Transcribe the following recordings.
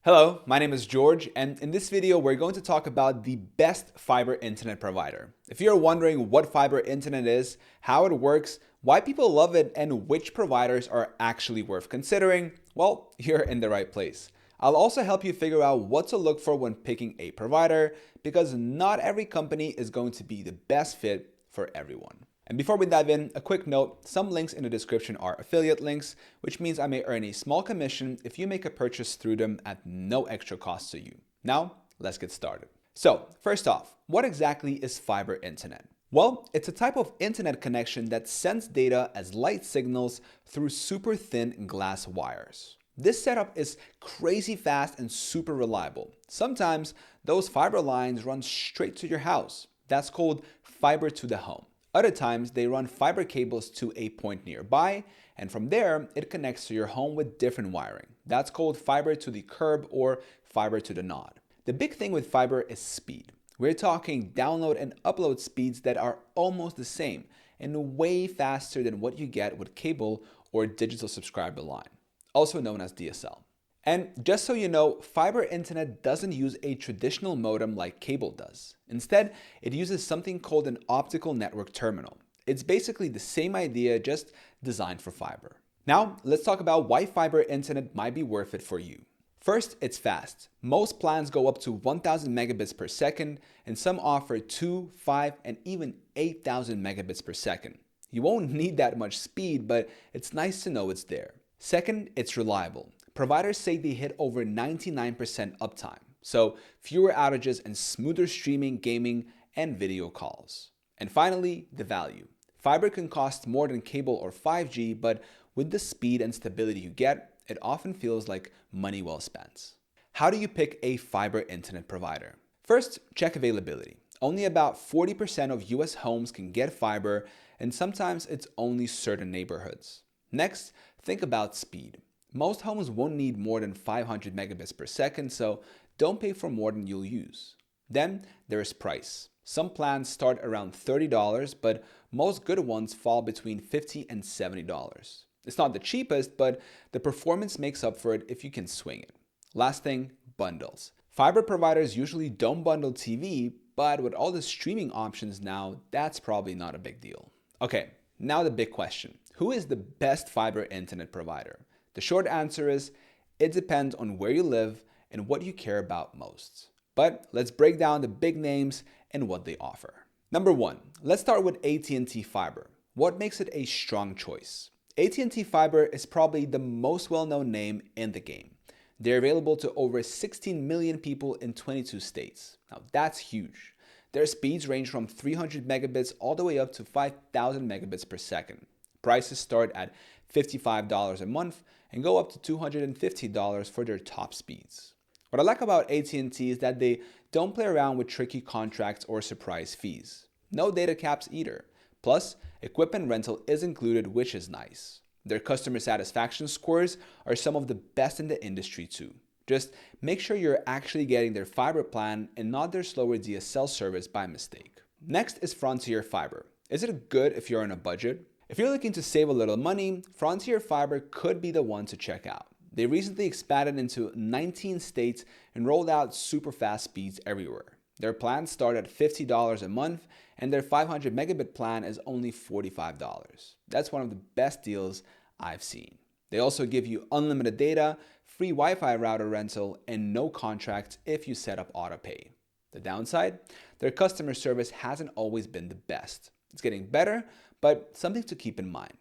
Hello, my name is George, and in this video, we're going to talk about the best fiber internet provider. If you're wondering what fiber internet is, how it works, why people love it, and which providers are actually worth considering, well, you're in the right place. I'll also help you figure out what to look for when picking a provider, because not every company is going to be the best fit for everyone. And before we dive in, a quick note, some links in the description are affiliate links, which means I may earn a small commission if you make a purchase through them at no extra cost to you. Now, let's get started. So, first off, what exactly is fiber internet? Well, it's a type of internet connection that sends data as light signals through super thin glass wires. This setup is crazy fast and super reliable. Sometimes those fiber lines run straight to your house. That's called fiber to the home. Other times, they run fiber cables to a point nearby, and from there, it connects to your home with different wiring. That's called fiber to the curb or fiber to the node. The big thing with fiber is speed. We're talking download and upload speeds that are almost the same and way faster than what you get with cable or digital subscriber line, also known as DSL. And just so you know, fiber internet doesn't use a traditional modem like cable does. Instead, it uses something called an optical network terminal. It's basically the same idea, just designed for fiber. Now, let's talk about why fiber internet might be worth it for you. First, it's fast. Most plans go up to 1000 megabits per second, and some offer 2, 5, and even 8000 megabits per second. You won't need that much speed, but it's nice to know it's there. Second, it's reliable. Providers say they hit over 99% uptime, so fewer outages and smoother streaming, gaming, and video calls. And finally, the value. Fiber can cost more than cable or 5G, but with the speed and stability you get, it often feels like money well spent. How do you pick a fiber internet provider? First, check availability. Only about 40% of US homes can get fiber, and sometimes it's only certain neighborhoods. Next, think about speed. Most homes won't need more than 500 megabits per second, so don't pay for more than you'll use. Then there is price. Some plans start around $30, but most good ones fall between $50 and $70. It's not the cheapest, but the performance makes up for it if you can swing it. Last thing, bundles. Fiber providers usually don't bundle TV, but with all the streaming options now, that's probably not a big deal. Okay, now the big question. Who is the best fiber internet provider? The short answer is, it depends on where you live and what you care about most. But let's break down the big names and what they offer. Number one, let's start with AT&T Fiber. What makes it a strong choice? AT&T Fiber is probably the most well-known name in the game. They're available to over 16 million people in 22 states. Now that's huge. Their speeds range from 300 megabits all the way up to 5,000 megabits per second. Prices start at $55 a month and go up to $250 for their top speeds. What I like about AT&T is that they don't play around with tricky contracts or surprise fees. No data caps either. Plus, equipment rental is included, which is nice. Their customer satisfaction scores are some of the best in the industry too. Just make sure you're actually getting their fiber plan and not their slower DSL service by mistake. Next is Frontier Fiber. Is it good if you're on a budget? If you're looking to save a little money, Frontier Fiber could be the one to check out. They recently expanded into 19 states and rolled out super fast speeds everywhere. Their plans start at $50 a month, and their 500 megabit plan is only $45. That's one of the best deals I've seen. They also give you unlimited data, free Wi-Fi router rental, and no contracts if you set up autopay. The downside? Their customer service hasn't always been the best. It's getting better, but something to keep in mind.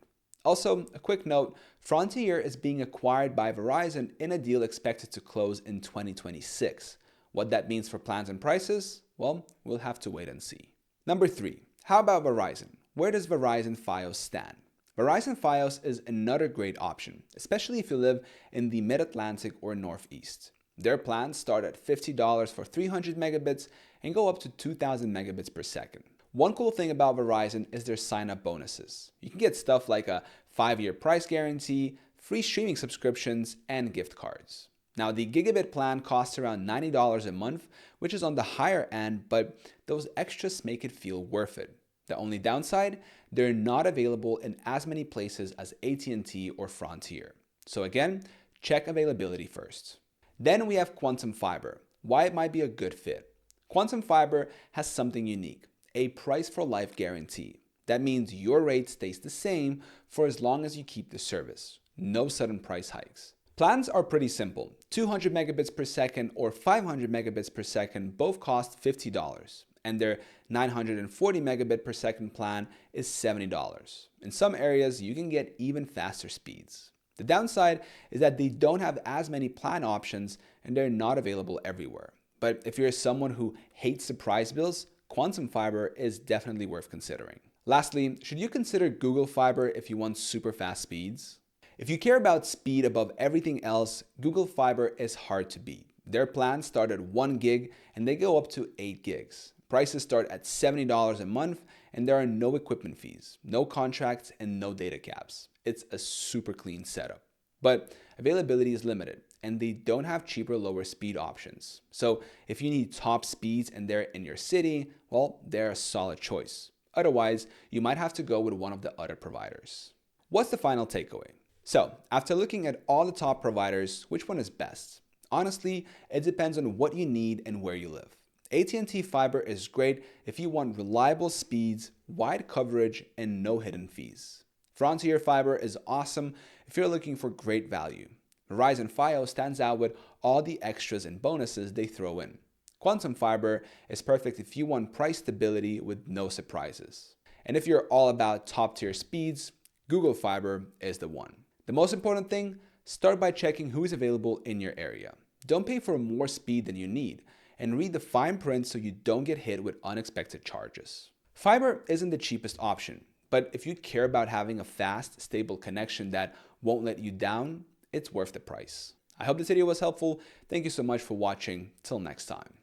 Also, a quick note, Frontier is being acquired by Verizon in a deal expected to close in 2026. What that means for plans and prices? Well, we'll have to wait and see. Number 3, how about Verizon? Where does Verizon Fios stand? Verizon Fios is another great option, especially if you live in the Mid-Atlantic or Northeast. Their plans start at $50 for 300 megabits and go up to 2,000 megabits per second. One cool thing about Verizon is their sign-up bonuses. You can get stuff like a 5-year price guarantee, free streaming subscriptions, and gift cards. Now, the gigabit plan costs around $90 a month, which is on the higher end, but those extras make it feel worth it. The only downside, they're not available in as many places as AT&T or Frontier. So again, check availability first. Then we have Quantum Fiber, why it might be a good fit. Quantum Fiber has something unique, a price for life guarantee. That means your rate stays the same for as long as you keep the service. No sudden price hikes. Plans are pretty simple. 200 megabits per second or 500 megabits per second both cost $50, and their 940 megabit per second plan is $70. In some areas, you can get even faster speeds. The downside is that they don't have as many plan options and they're not available everywhere. But if you're someone who hates surprise bills, Quantum Fiber is definitely worth considering. Lastly, should you consider Google Fiber if you want super fast speeds? If you care about speed above everything else, Google Fiber is hard to beat. Their plans start at 1 gig and they go up to 8 gigs. Prices start at $70 a month and there are no equipment fees, no contracts, and no data caps. It's a super clean setup. But availability is limited and they don't have cheaper, lower speed options. So if you need top speeds and they're in your city, well, they're a solid choice. Otherwise, you might have to go with one of the other providers. What's the final takeaway? So, after looking at all the top providers, which one is best? Honestly, it depends on what you need and where you live. AT&T Fiber is great if you want reliable speeds, wide coverage, and no hidden fees. Frontier Fiber is awesome if you're looking for great value. Verizon Fios stands out with all the extras and bonuses they throw in. Quantum Fiber is perfect if you want price stability with no surprises. And if you're all about top-tier speeds, Google Fiber is the one. The most important thing, start by checking who is available in your area. Don't pay for more speed than you need, and read the fine print so you don't get hit with unexpected charges. Fiber isn't the cheapest option, but if you care about having a fast, stable connection that won't let you down, it's worth the price. I hope this video was helpful. Thank you so much for watching. Till next time.